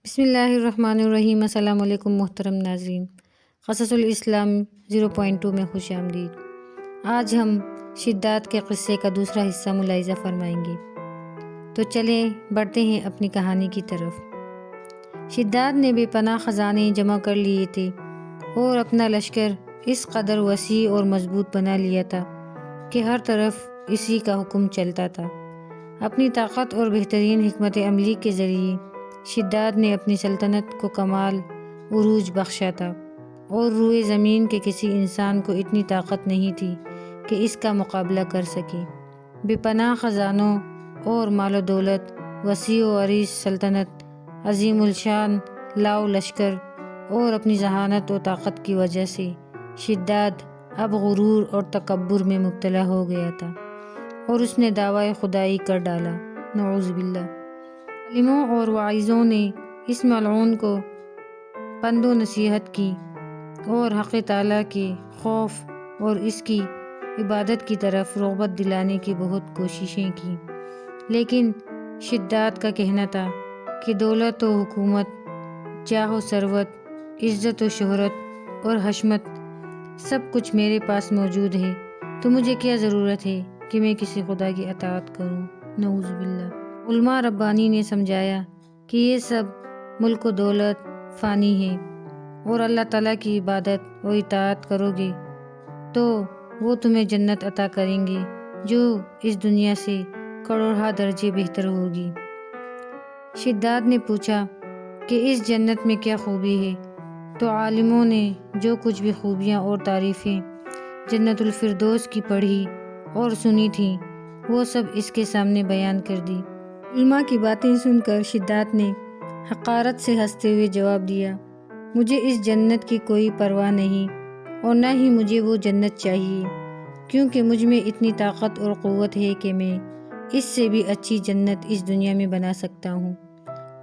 بسم اللہ الرحمن الرحیم۔ السلام علیکم محترم ناظرین، قصص الاسلام 0.2 میں خوش آمدید۔ آج ہم شداد کے قصے کا دوسرا حصہ ملاحظہ فرمائیں گے، تو چلیں بڑھتے ہیں اپنی کہانی کی طرف۔ شداد نے بے پناہ خزانے جمع کر لیے تھے اور اپنا لشکر اس قدر وسیع اور مضبوط بنا لیا تھا کہ ہر طرف اسی کا حکم چلتا تھا۔ اپنی طاقت اور بہترین حکمت عملی کے ذریعے شداد نے اپنی سلطنت کو کمال عروج بخشا تھا، اور روئے زمین کے کسی انسان کو اتنی طاقت نہیں تھی کہ اس کا مقابلہ کر سکے۔ بے پناہ خزانوں اور مال و دولت، وسیع و عریض سلطنت، عظیم الشان لاؤ لشکر اور اپنی ذہانت و طاقت کی وجہ سے شداد اب غرور اور تکبر میں مبتلا ہو گیا تھا، اور اس نے دعویٰ خدائی کر ڈالا، نعوذ باللہ۔ عالموں اور واعظوں نے اس ملعون کو پند و نصیحت کی اور حق تعالیٰ کے خوف اور اس کی عبادت کی طرف رغبت دلانے کی بہت کوششیں کی، لیکن شداد کا کہنا تھا کہ دولت و حکومت، جاہ و ثروت، عزت و شہرت اور حشمت سب کچھ میرے پاس موجود ہے، تو مجھے کیا ضرورت ہے کہ میں کسی خدا کی اطاعت کروں، نعوذ باللہ۔ علماء ربانی نے سمجھایا کہ یہ سب ملک و دولت فانی ہے، اور اللہ تعالیٰ کی عبادت و اطاعت کرو گے تو وہ تمہیں جنت عطا کریں گے جو اس دنیا سے کروڑہا درجے بہتر ہوگی۔ شداد نے پوچھا کہ اس جنت میں کیا خوبی ہے، تو عالموں نے جو کچھ بھی خوبیاں اور تعریفیں جنت الفردوس کی پڑھی اور سنی تھیں وہ سب اس کے سامنے بیان کر دی۔ علماء کی باتیں سن کر شداد نے حقارت سے ہنستے ہوئے جواب دیا، مجھے اس جنت کی کوئی پرواہ نہیں، اور نہ ہی مجھے وہ جنت چاہیے، کیونکہ مجھ میں اتنی طاقت اور قوت ہے کہ میں اس سے بھی اچھی جنت اس دنیا میں بنا سکتا ہوں۔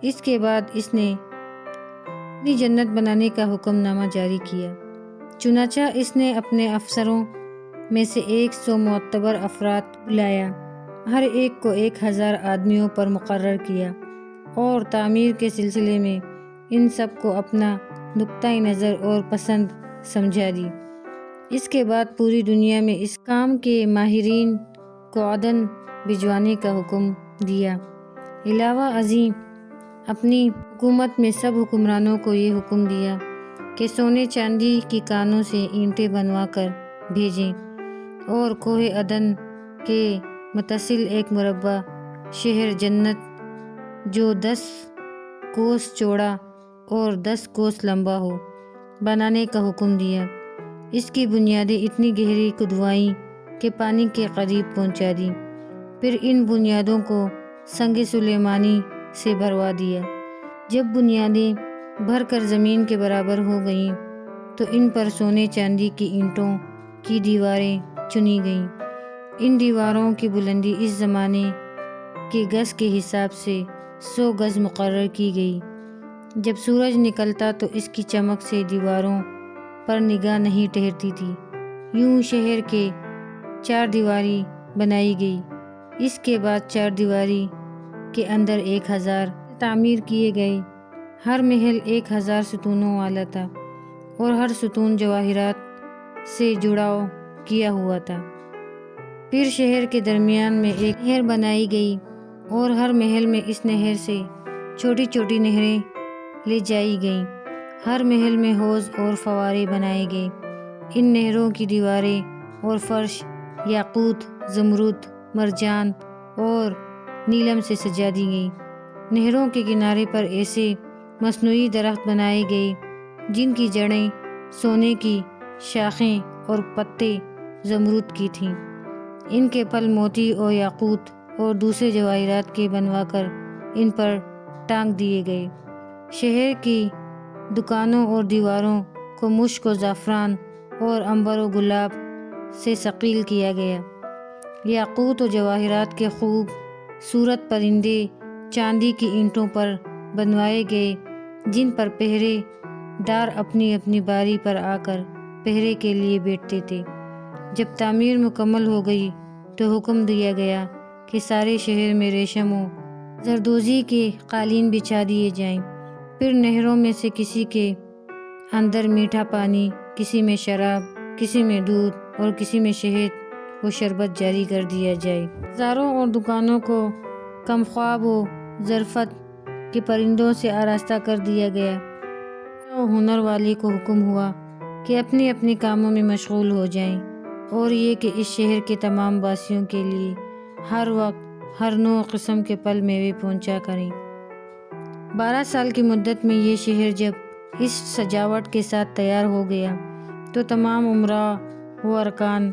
اس کے بعد اس نے اپنی جنت بنانے کا حکم نامہ جاری کیا۔ چنانچہ اس نے اپنے افسروں میں سے 100 معتبر افراد بلایا، ہر ایک کو 1000 آدمیوں پر مقرر کیا، اور تعمیر کے سلسلے میں ان سب کو اپنا نقطۂ نظر اور پسند سمجھا دی۔ اس کے بعد پوری دنیا میں اس کام کے ماہرین کو عدن بھجوانے کا حکم دیا۔ علاوہ ازیں اپنی حکومت میں سب حکمرانوں کو یہ حکم دیا کہ سونے چاندی کی کانوں سے اینٹیں بنوا کر بھیجیں، اور کوہ عدن کے متصل ایک مربع شہر جنت جو 10 کوس چوڑا اور 10 کوس لمبا ہو بنانے کا حکم دیا۔ اس کی بنیادیں اتنی گہری کھدوائیں کہ پانی کے قریب پہنچا دیں، پھر ان بنیادوں کو سنگ سلیمانی سے بھروا دیا۔ جب بنیادیں بھر کر زمین کے برابر ہو گئیں تو ان پر سونے چاندی کی اینٹوں کی دیواریں چنی گئیں۔ ان دیواروں کی بلندی اس زمانے کے گز کے حساب سے 100 گز مقرر کی گئی۔ جب سورج نکلتا تو اس کی چمک سے دیواروں پر نگاہ نہیں ٹھہرتی تھی۔ یوں شہر کے 4 دیواری بنائی گئی۔ اس کے بعد 4 دیواری کے اندر 1000 تعمیر کیے گئے۔ ہر محل 1000 ستونوں والا تھا، اور ہر ستون جواہرات سے جڑاؤ کیا ہوا تھا۔ پھر شہر کے درمیان میں ایک نہر بنائی گئی، اور ہر محل میں اس نہر سے چھوٹی چھوٹی نہریں لے جائی گئیں۔ ہر محل میں حوض اور فوارے بنائے گئے۔ ان نہروں کی دیواریں اور فرش یاقوت، زمرد، مرجان اور نیلم سے سجا دی گئیں۔ نہروں کے کنارے پر ایسے مصنوعی درخت بنائے گئے جن کی جڑیں سونے کی، شاخیں اور پتے زمرد کی تھیں۔ ان کے پھل موتی اور یاقوت اور دوسرے جواہرات کے بنوا کر ان پر ٹانگ دیے گئے۔ شہر کی دکانوں اور دیواروں کو مشک و زعفران اور عنبر و گلاب سے ثقیل کیا گیا۔ یاقوت و جواہرات کے خوب صورت پرندے چاندی کی اینٹوں پر بنوائے گئے جن پر پہرے دار اپنی اپنی باری پر آ کر پہرے کے لیے بیٹھتے تھے۔ جب تعمیر مکمل ہو گئی تو حکم دیا گیا کہ سارے شہر میں ریشم و زردوزی کے قالین بچھا دیے جائیں، پھر نہروں میں سے کسی کے اندر میٹھا پانی، کسی میں شراب، کسی میں دودھ اور کسی میں شہد و شربت جاری کر دیا جائے۔ بازاروں اور دکانوں کو کم خواب و ظرفت کے پرندوں سے آراستہ کر دیا گیا اور ہنر والے کو حکم ہوا کہ اپنے اپنے کاموں میں مشغول ہو جائیں، اور یہ کہ اس شہر کے تمام باسیوں کے لیے ہر وقت ہر نوع قسم کے پھل میوے پہنچا کریں۔ 12 سال کی مدت میں یہ شہر جب اس سجاوٹ کے ساتھ تیار ہو گیا تو تمام امراء و ارکان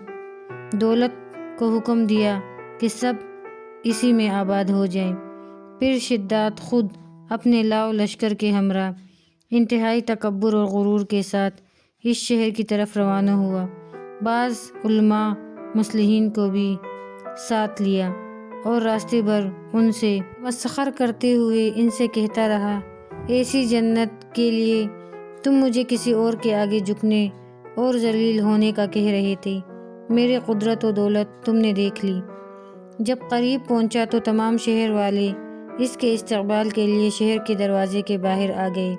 دولت کو حکم دیا کہ سب اسی میں آباد ہو جائیں۔ پھر شداد خود اپنے لاؤ لشکر کے ہمراہ انتہائی تکبر اور غرور کے ساتھ اس شہر کی طرف روانہ ہوا۔ بعض علماء مصلحین کو بھی ساتھ لیا اور راستے بھر ان سے مسخر کرتے ہوئے ان سے کہتا رہا، ایسی جنت کے لیے تم مجھے کسی اور کے آگے جھکنے اور ذلیل ہونے کا کہہ رہے تھے، میرے قدرت و دولت تم نے دیکھ لی۔ جب قریب پہنچا تو تمام شہر والے اس کے استقبال کے لیے شہر کے دروازے کے باہر آ گئے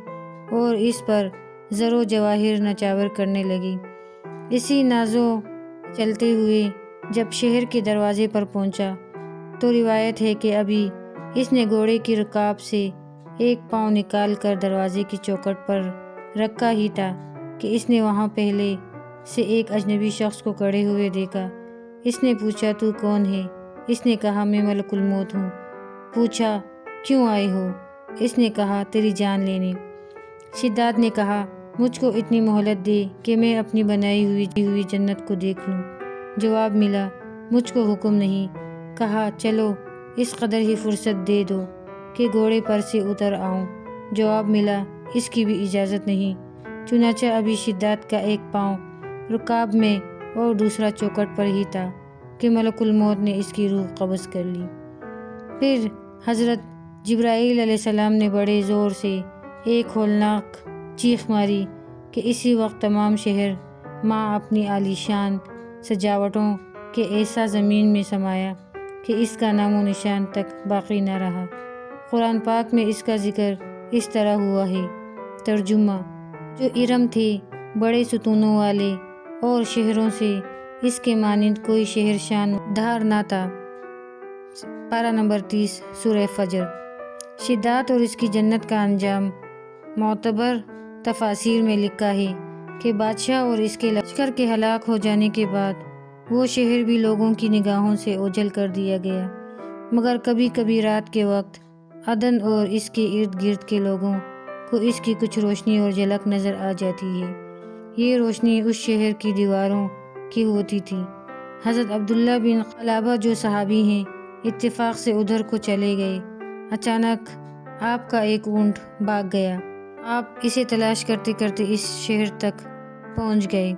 اور اس پر زر و جواہر نچاور کرنے لگے۔ اسی نازوں چلتے ہوئے جب شہر کے دروازے پر پہنچا تو روایت ہے کہ ابھی اس نے گھوڑے کی رکاب سے ایک پاؤں نکال کر دروازے کی چوکھٹ پر رکھا ہی تھا کہ اس نے وہاں پہلے سے ایک اجنبی شخص کو کھڑے ہوئے دیکھا۔ اس نے پوچھا، تو کون ہے؟ اس نے کہا، میں ملک الموت ہوں۔ پوچھا، کیوں آئے ہو؟ اس نے کہا، تیری جان لینے۔ شداد نے کہا، مجھ کو اتنی مہلت دے کہ میں اپنی بنائی ہوئی جنت کو دیکھ لوں۔ جواب ملا، مجھ کو حکم نہیں۔ کہا، چلو اس قدر ہی فرصت دے دو کہ گھوڑے پر سے اتر آؤں۔ جواب ملا، اس کی بھی اجازت نہیں۔ چنانچہ ابھی شداد کا ایک پاؤں رکاب میں اور دوسرا چوکھٹ پر ہی تھا کہ ملک الموت نے اس کی روح قبض کر لی۔ پھر حضرت جبرائیل علیہ السلام نے بڑے زور سے ایک ہولناک چیخ ماری کہ اسی وقت تمام شہر ماں اپنی عالیشان سجاوٹوں کے ایسا زمین میں سمایا کہ اس کا نام و نشان تک باقی نہ رہا۔ قرآن پاک میں اس کا ذکر اس طرح ہوا ہے۔ ترجمہ: جو ارم تھے بڑے ستونوں والے اور شہروں سے اس کے مانند کوئی شہر شان دھار نہ تھا۔ پارہ نمبر 30 سورہ فجر۔ شداد اور اس کی جنت کا انجام معتبر تفاسیر میں لکھا ہے کہ بادشاہ اور اس کے لشکر کے ہلاک ہو جانے کے بعد وہ شہر بھی لوگوں کی نگاہوں سے اوجھل کر دیا گیا، مگر کبھی کبھی رات کے وقت عدن اور اس کے ارد گرد کے لوگوں کو اس کی کچھ روشنی اور جھلک نظر آ جاتی ہے۔ یہ روشنی اس شہر کی دیواروں کی ہوتی تھی۔ حضرت عبداللہ بن قلابہ جو صحابی ہیں اتفاق سے ادھر کو چلے گئے۔ اچانک آپ کا ایک اونٹ بھاگ گیا۔ آپ اسے تلاش کرتے کرتے اس شہر تک پہنچ گئے۔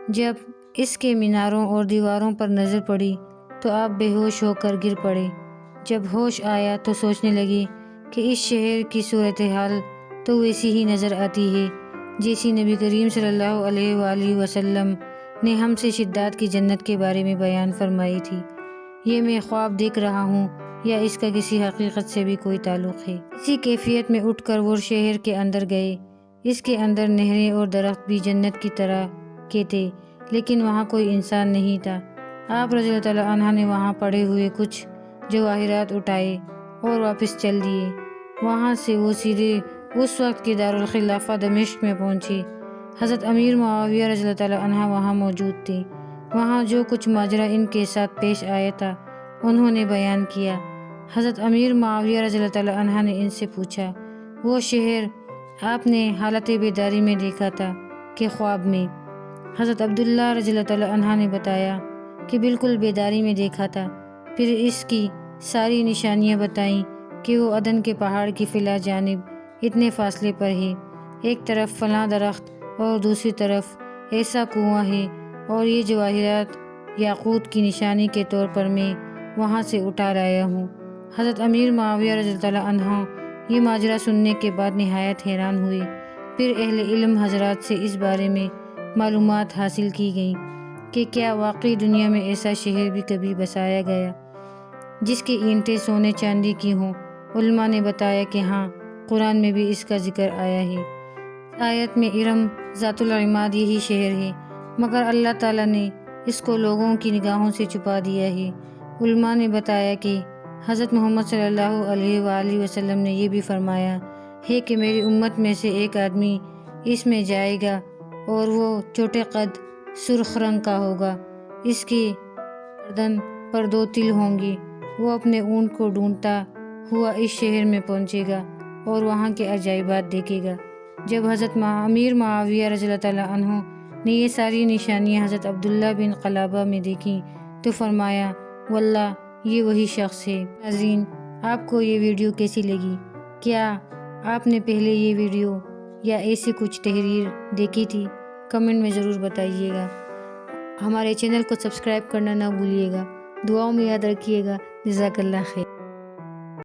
جب اس کے میناروں اور دیواروں پر نظر پڑی تو آپ بے ہوش ہو کر گر پڑے۔ جب ہوش آیا تو سوچنے لگے کہ اس شہر کی صورتحال تو ویسی ہی نظر آتی ہے جیسی نبی کریم صلی اللہ علیہ وآلہ وسلم نے ہم سے شداد کی جنت کے بارے میں بیان فرمائی تھی۔ یہ میں خواب دیکھ رہا ہوں یا اس کا کسی حقیقت سے بھی کوئی تعلق ہے؟ اسی کیفیت میں اٹھ کر وہ شہر کے اندر گئے۔ اس کے اندر نہریں اور درخت بھی جنت کی طرح کے تھے، لیکن وہاں کوئی انسان نہیں تھا۔ آپ رضی اللہ تعالیٰ عنہ نے وہاں پڑے ہوئے کچھ جواہرات اٹھائے اور واپس چل دیے۔ وہاں سے وہ سیدھے اس وقت کے دارالخلافہ دمشق میں پہنچے۔ حضرت امیر معاویہ رضی اللہ تعالیٰ عنہ وہاں موجود تھے۔ وہاں جو کچھ ماجرا ان کے ساتھ پیش آیا تھا انہوں نے بیان کیا۔ حضرت امیر معاویہ رضی اللہ تعالیٰ عنہ نے ان سے پوچھا، وہ شہر آپ نے حالت بیداری میں دیکھا تھا کہ خواب میں؟ حضرت عبداللہ رضی اللہ تعالیٰ عنہ نے بتایا کہ بالکل بیداری میں دیکھا تھا۔ پھر اس کی ساری نشانیاں بتائیں کہ وہ عدن کے پہاڑ کی فلاں جانب اتنے فاصلے پر ہے، ایک طرف فلاں درخت اور دوسری طرف ایسا کنواں ہے، اور یہ جواہرات یاقوت کی نشانی کے طور پر میں وہاں سے اٹھا لایا ہوں۔ حضرت امیر معاویہ رضی اللہ تعالیٰ عنہ یہ ماجرا سننے کے بعد نہایت حیران ہوئے۔ پھر اہل علم حضرات سے اس بارے میں معلومات حاصل کی گئیں کہ کیا واقعی دنیا میں ایسا شہر بھی کبھی بسایا گیا جس کی اینٹیں سونے چاندی کی ہوں؟ علماء نے بتایا کہ ہاں، قرآن میں بھی اس کا ذکر آیا ہے۔ آیت میں ارم ذات العماد یہی شہر ہے، مگر اللہ تعالیٰ نے اس کو لوگوں کی نگاہوں سے چھپا دیا ہے۔ علماء نے بتایا کہ حضرت محمد صلی اللہ علیہ وآلہ وسلم نے یہ بھی فرمایا ہے کہ میری امت میں سے ایک آدمی اس میں جائے گا اور وہ چھوٹے قد، سرخ رنگ کا ہوگا، اس کی گردن پر 2 تل ہوں گی۔ وہ اپنے اونٹ کو ڈھونڈتا ہوا اس شہر میں پہنچے گا اور وہاں کے عجائبات دیکھے گا۔ جب حضرت امیر معاویہ رضی اللہ تعالیٰ عنہ نے یہ ساری نشانیاں حضرت عبداللہ بن قلابہ میں دیکھیں تو فرمایا واللہ یہ وہی شخص ہے۔ ناظرین، آپ کو یہ ویڈیو کیسی لگی؟ کیا آپ نے پہلے یہ ویڈیو یا ایسی کچھ تحریر دیکھی تھی؟ کمنٹ میں ضرور بتائیے گا۔ ہمارے چینل کو سبسکرائب کرنا نہ بھولیے گا۔ دعاؤں میں یاد رکھیے گا۔ جزاک اللہ خیر۔